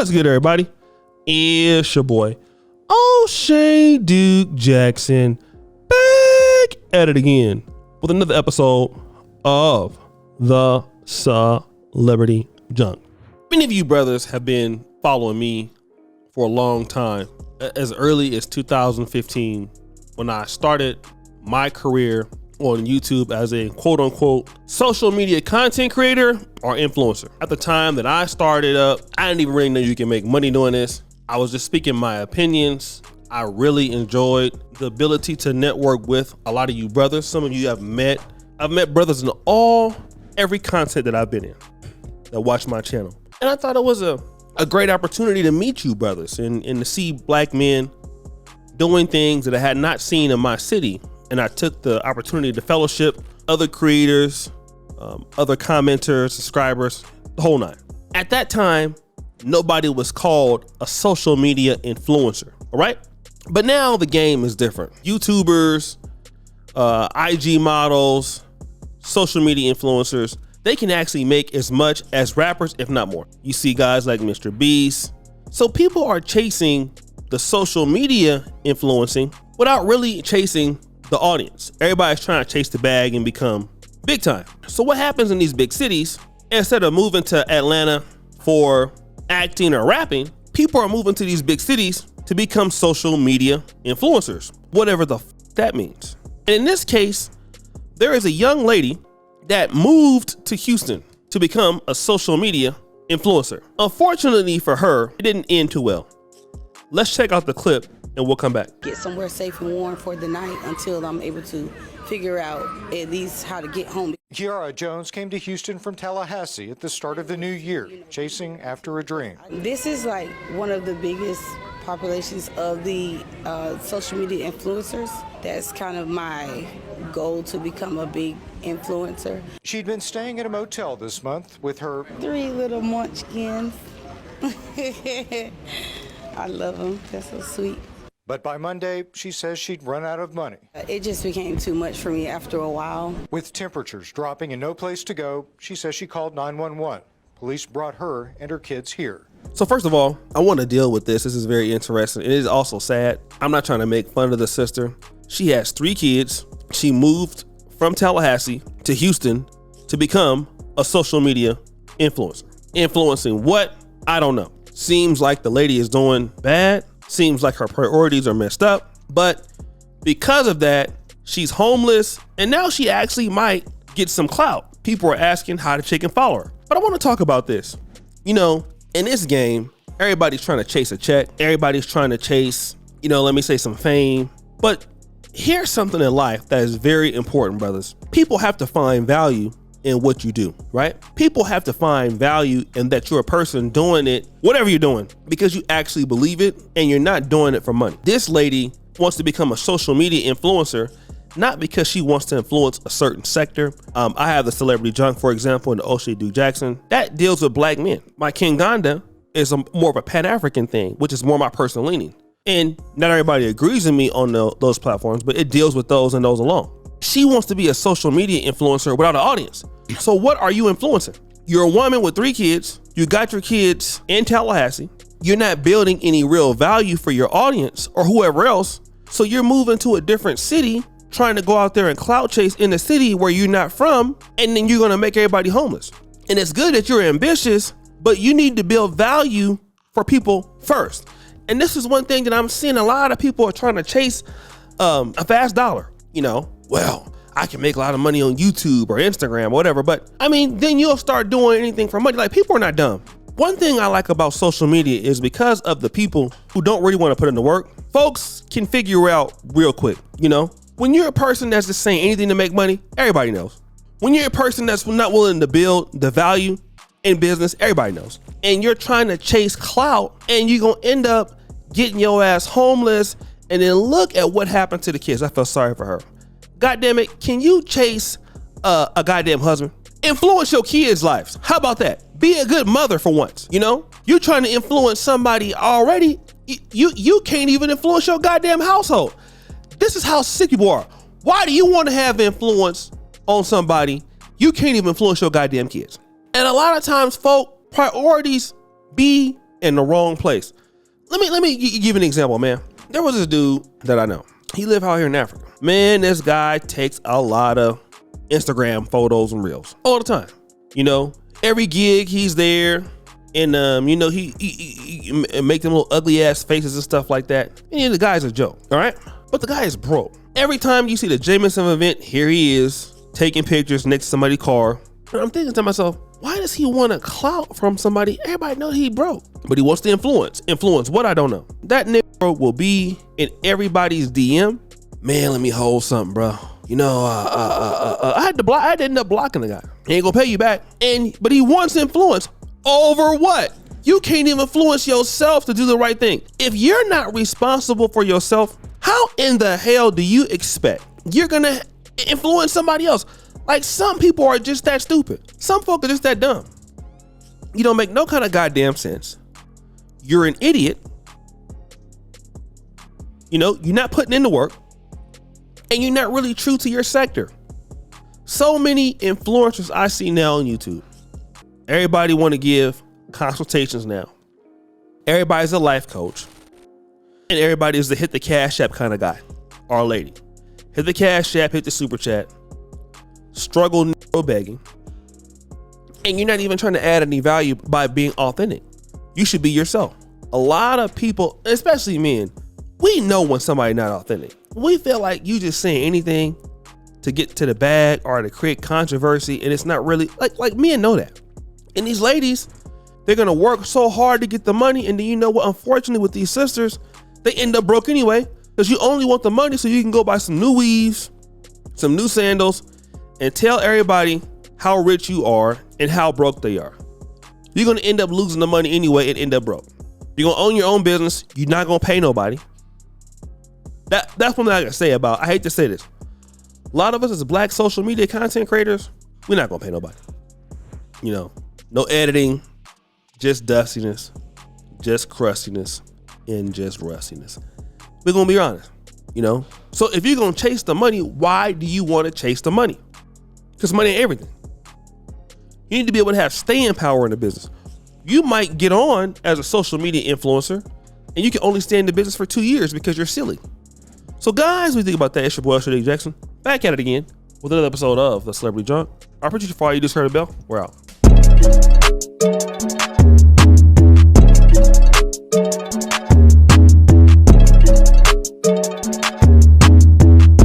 What's good, everybody? It's your boy, O'Shea Duke Jackson, back at it again with another episode of the Celebrity Junk. Many of you brothers have been following me for a long time, as early as 2015, when I started my career on YouTube as a quote unquote social media content creator or influencer. At the time that I started up, I didn't even really know you can make money doing this. I was just speaking my opinions. I really enjoyed the ability to network with a lot of you brothers. Some of you I've met brothers in every content that I've been in that watch my channel. And I thought it was a great opportunity to meet you brothers and to see black men doing things that I had not seen in my city. And I took the opportunity to fellowship other creators, other commenters, subscribers, the whole nine. At that time, nobody was called a social media influencer, all right? But now the game is different. YouTubers, IG models, social media influencers, they can actually make as much as rappers, if not more. You see guys like Mr. Beast. So people are chasing the social media influencing without really chasing the audience. Everybody's trying to chase the bag and become big time. So what happens in these big cities, instead of moving to Atlanta for acting or rapping, people are moving to these big cities to become social media influencers, whatever the that means. And in this case, there is a young lady that moved to Houston to become a social media influencer. Unfortunately for her, it didn't end too well. Let's check out the clip and we'll come back. Get somewhere safe and warm for the night until I'm able to figure out at least how to get home. Kieria Jones came to Houston from Tallahassee at the start of the new year, chasing after a dream. This is like one of the biggest populations of the social media influencers. That's kind of my goal, to become a big influencer. She'd been staying at a motel this month with her 3 little munchkins. I love them. They're so sweet. But by Monday, she says she'd run out of money. It just became too much for me after a while. With temperatures dropping and no place to go, she says she called 911. Police brought her and her kids here. So first of all, I want to deal with this. This is very interesting. It is also sad. I'm not trying to make fun of the sister. She has 3 kids. She moved from Tallahassee to Houston to become a social media influencer. Influencing what? I don't know. Seems like the lady is doing bad. Seems like her priorities are messed up. But because of that, she's homeless. And now she actually might get some clout. People are asking how the chick can follow her. But I want to talk about this. You know, in this game, everybody's trying to chase a check. Everybody's trying to chase, let me say some fame. But here's something in life that is very important, brothers. People have to find value in what you do, right? People have to find value in that you're a person doing it, whatever you're doing, because you actually believe it and you're not doing it for money. This lady wants to become a social media influencer, not because she wants to influence a certain sector. I have the Celebrity Junk, for example, in the O'Shea Duke Jackson. That deals with black men. My King Gonda is more of a Pan-African thing, which is more my personal leaning. And not everybody agrees with me on those platforms, but it deals with those and those alone. She wants to be a social media influencer without an audience. So what are you influencing? You're a woman with 3 kids. You got your kids in Tallahassee. You're not building any real value for your audience or whoever else. So you're moving to a different city, trying to go out there and clout chase in the city where you're not from. And then you're going to make everybody homeless. And it's good that you're ambitious, but you need to build value for people first. And this is one thing that I'm seeing a lot of people are trying to chase a fast dollar. Well, I can make a lot of money on YouTube or Instagram or whatever, but I mean, then you'll start doing anything for money. Like, people are not dumb. One thing I like about social media is because of the people who don't really want to put in the work, folks can figure out real quick. When you're a person that's just saying anything to make money, everybody knows. When you're a person that's not willing to build the value in business, everybody knows. And you're trying to chase clout and you're going to end up getting your ass homeless. And then look at what happened to the kids. I feel sorry for her. God damn it, can you chase a goddamn husband? Influence your kids' lives. How about that? Be a good mother for once, You're trying to influence somebody already. You can't even influence your goddamn household. This is how sick people are. Why do you want to have influence on somebody? You can't even influence your goddamn kids. And a lot of times, folk, priorities be in the wrong place. Let me give you an example, man. There was this dude that I know. He lived out here in Africa. Man, this guy takes a lot of Instagram photos and reels all the time. You know, every gig he's there, and you know, he make them little ugly ass faces and stuff like that. And the guy's a joke, all right? But the guy is broke. Every time you see the Jameson event, here he is taking pictures next to somebody's car. And I'm thinking to myself, why does he want a clout from somebody? Everybody knows he broke, but he wants to influence. Influence what? I don't know. That nigga will be in everybody's DM. Man, let me hold something, bro. You know, I had to end up blocking the guy. He ain't gonna pay you back. But he wants influence over what? You can't even influence yourself to do the right thing. If you're not responsible for yourself, how in the hell do you expect you're gonna influence somebody else? Like, some people are just that stupid. Some folk are just that dumb. You don't make no kind of goddamn sense. You're an idiot. You know, you're not putting in the work, and you're not really true to your sector. So many influencers I see now on YouTube. Everybody want to give consultations now. Everybody's a life coach. And everybody is the hit the cash app kind of guy or lady. Hit the cash app, hit the super chat. Struggle begging. And you're not even trying to add any value by being authentic. You should be yourself. A lot of people, especially men, we know when somebody's not authentic. We feel like you just saying anything to get to the bag or to create controversy, and it's not really like men know that. And these ladies, they're gonna work so hard to get the money, and then you know what? Unfortunately, with these sisters, they end up broke anyway, because you only want the money so you can go buy some new weaves, some new sandals, and tell everybody how rich you are and how broke they are. You're gonna end up losing the money anyway and end up broke. You're gonna own your own business. You're not gonna pay nobody. That's one thing I can say about, I hate to say this. A lot of us as black social media content creators, we're not gonna pay nobody. You know, no editing, just dustiness, just crustiness, and just rustiness. We're gonna be honest, you know? So if you're gonna chase the money, why do you wanna chase the money? Because money ain't everything. You need to be able to have staying power in the business. You might get on as a social media influencer and you can only stay in the business for 2 years because you're silly. So guys, what do you think about that? It's your boy, Shady Jackson. Back at it again with another episode of The Celebrity Junk. I appreciate you for all you just heard the bell. We're out.